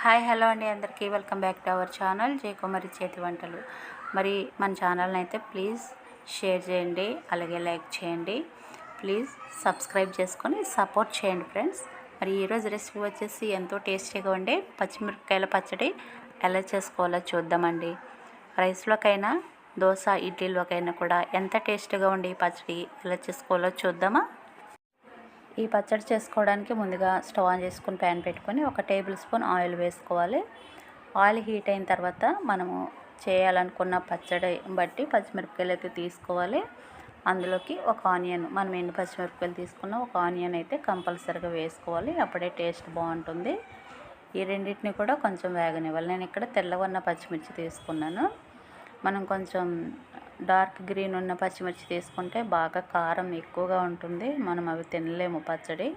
Hi hello అండి, అందరికీ welcome back to our channel Jayakumari చేతి వంటలు. మరి మన ఛానల్ని అయితే ప్లీజ్ షేర్ చేయండి, అలాగే లైక్ చేయండి. ప్లీజ్ సబ్స్క్రైబ్ చేసుకొని సపోర్ట్ చేయండి ఫ్రెండ్స్. మరి ఈరోజు రెసిపీ వచ్చేసి ఎంతో టేస్టీగా ఉండే పచ్చిమిరపకాయల పచ్చడి ఎలా చేసుకోవాలో చూద్దామండి. రైస్లోకైనా దోశ ఇడ్లీలోకైనా కూడా ఎంత టేస్టీగా ఉండే ఈ పచ్చడి ఎలా చేసుకోవాలో చూద్దామా. ఈ పచ్చడి చేసుకోవడానికి ముందుగా స్టవ్ ఆన్ చేసుకుని ప్యాన్ పెట్టుకొని 1 టేబుల్ స్పూన్ ఆయిల్ వేసుకోవాలి. ఆయిల్ హీట్ అయిన తర్వాత మనము చేయాలనుకున్న పచ్చడి బట్టి పచ్చిమిరపకాయలు అయితే తీసుకోవాలి. అందులోకి ఒక ఆనియన్, మనం ఎన్ని పచ్చిమిరపకాయలు తీసుకున్నా ఒక ఆనియన్ అయితే కంపల్సరీగా వేసుకోవాలి, అప్పుడే టేస్ట్ బాగుంటుంది. ఈ రెండింటిని కూడా కొంచెం వేగనివ్వాలి. నేను ఇక్కడ తెల్లగా ఉన్న పచ్చిమిర్చి తీసుకున్నాను. మనం కొంచెం డార్క్ గ్రీన్ ఉన్న పచ్చిమిర్చి తీసుకుంటే బాగా కారం ఎక్కువగా ఉంటుంది, మనం అవి తినలేము పచ్చడి.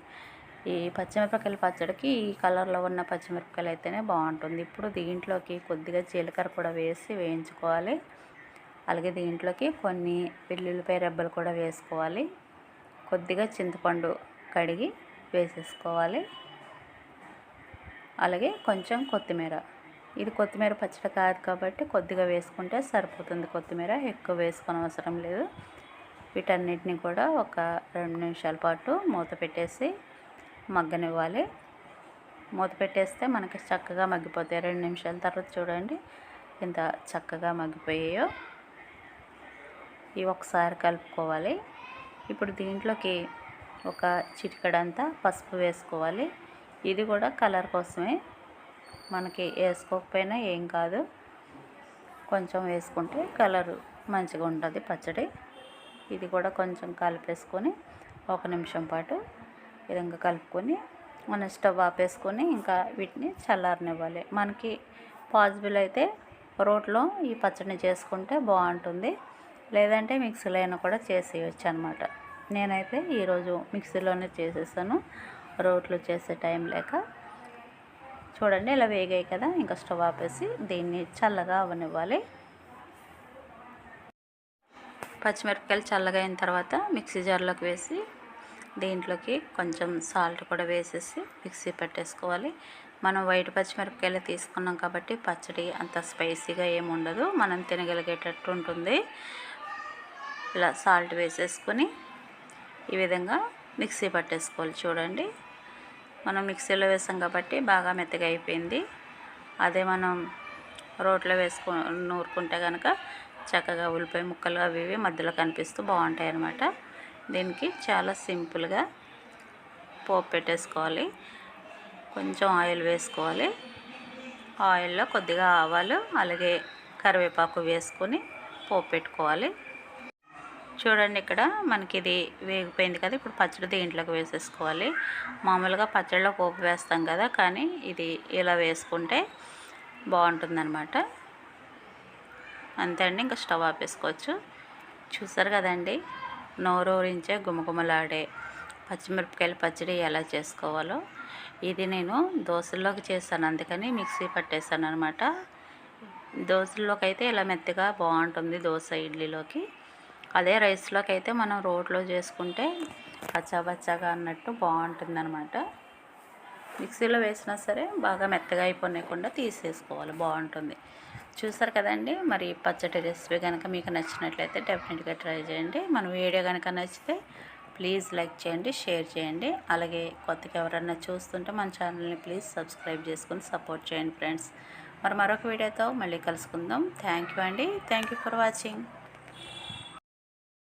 ఈ పచ్చిమిరపకాయల పచ్చడికి ఈ కలర్లో ఉన్న పచ్చిమిరపకాయలు అయితేనే బాగుంటుంది. ఇప్పుడు దీంట్లోకి కొద్దిగా జీలకర్ర కూడా వేసి వేయించుకోవాలి. అలాగే దీంట్లోకి కొన్ని వెల్లుల్లిపాయ రెబ్బలు కూడా వేసుకోవాలి. కొద్దిగా చింతపండు కడిగి వేసేసుకోవాలి. అలాగే కొంచెం కొత్తిమీర. ఇది కొత్తిమీర పచ్చడి కాదు కాబట్టి కొద్దిగా వేసుకుంటే సరిపోతుంది. కొత్తిమీర ఎక్కువ వేసుకొని అవసరం లేదు. వీటన్నిటిని కూడా ఒక 2 నిమిషాల పాటు మూత పెట్టేసి మగ్గనివ్వాలి. మూత పెట్టేస్తే మనకి చక్కగా మగ్గిపోతాయి. 2 నిమిషాల తర్వాత చూడండి ఎంత చక్కగా మగ్గిపోయాయో. ఇవి ఒకసారి కలుపుకోవాలి. ఇప్పుడు దీంట్లోకి ఒక చిటికెడంతా పసుపు వేసుకోవాలి. ఇది కూడా కలర్ కోసమే, మనకి వేసుకోకపోయినా ఏం కాదు, కొంచెం వేసుకుంటే కలర్ మంచిగా ఉంటుంది పచ్చడి. ఇది కూడా కొంచెం కలిపేసుకొని 1 నిమిషం పాటు విధంగా కలుపుకొని మన స్టవ్ ఆపేసుకొని ఇంకా వీటిని చల్లారనివ్వాలి. మనకి పాసిబుల్ అయితే రోట్లో ఈ పచ్చడిని చేసుకుంటే బాగుంటుంది, లేదంటే మిక్సీలో అయినా కూడా చేసేయచ్చు అనమాట. నేనైతే ఈరోజు మిక్సీలోనే చేసేసాను, రోట్లో చేసే టైం లేక. చూడండి ఇలా వేగాయి కదా, ఇంకా స్టవ్ ఆపేసి దీన్ని చల్లగా అవనివ్వాలి. పచ్చిమిరపకాయలు చల్లగా అయిన తర్వాత మిక్సీ జార్లోకి వేసి దీంట్లోకి కొంచెం సాల్ట్ కూడా వేసేసి మిక్సీ పెట్టేసుకోవాలి. మనం వైట్ పచ్చిమిరపకాయలు తీసుకున్నాం కాబట్టి పచ్చడి అంత స్పైసీగా ఏముండదు, మనం తినగలిగేటట్టు ఉంటుంది. ఇలా సాల్ట్ వేసేసుకొని ఈ విధంగా మిక్సీ పట్టేసుకోవాలి. చూడండి మనం మిక్సీలో వేసాం కాబట్టి బాగా మెత్తగా అయిపోయింది. అదే మనం రోట్లో నూరుకుంటే కనుక చక్కగా ఉల్లిపాయ ముక్కలు అవి ఇవి మధ్యలో కనిపిస్తూ బాగుంటాయి అన్నమాట. దీనికి చాలా సింపుల్గా పోపు పెట్టేసుకోవాలి. కొంచెం ఆయిల్ వేసుకోవాలి. ఆయిల్లో కొద్దిగా ఆవాలు అలాగే కరివేపాకు వేసుకొని పోపు పెట్టుకోవాలి. చూడండి ఇక్కడ మనకి ఇది వేగిపోయింది కదా, ఇప్పుడు పచ్చడి దీంట్లోకి వేసేసుకోవాలి. మామూలుగా పచ్చడిలో పోపు వేస్తాం కదా, కానీ ఇది ఇలా వేసుకుంటే బాగుంటుందన్నమాట. అంతే అండి, ఇంకా స్టవ్ ఆపేసుకోవచ్చు. చూసారు కదండి నోరూరించే గుమగుమలాడే పచ్చిమిరపకాయల పచ్చడి ఎలా చేసుకోవాలో. ఇది నేను దోశల్లోకి చేశాను, అందుకని మిక్సీ పట్టేశాను అనమాట. దోశల్లోకి అయితే ఇలా మెత్తగా బాగుంటుంది, దోశ ఇడ్లీలోకి. అదే రైస్లోకి అయితే మనం రోట్లో చేసుకుంటే పచ్చాగా అన్నట్టు బాగుంటుందన్నమాట. మిక్సీలో వేసినా సరే బాగా మెత్తగా అయిపోలేకుండా తీసేసుకోవాలి, బాగుంటుంది. చూసారు కదండి, మరి పచ్చడి రెసిపీ కనుక మీకు నచ్చినట్లయితే డెఫినెట్గా ట్రై చేయండి. మన వీడియో కనుక నచ్చితే ప్లీజ్ లైక్ చేయండి, షేర్ చేయండి. అలాగే కొత్తగా ఎవరన్నా చూస్తుంటే మన ఛానల్ని ప్లీజ్ సబ్స్క్రైబ్ చేసుకొని సపోర్ట్ చేయండి ఫ్రెండ్స్. మరి మరొక వీడియోతో మళ్ళీ కలుసుకుందాం. థ్యాంక్ యూ అండి, థ్యాంక్ యూ ఫర్ వాచింగ్.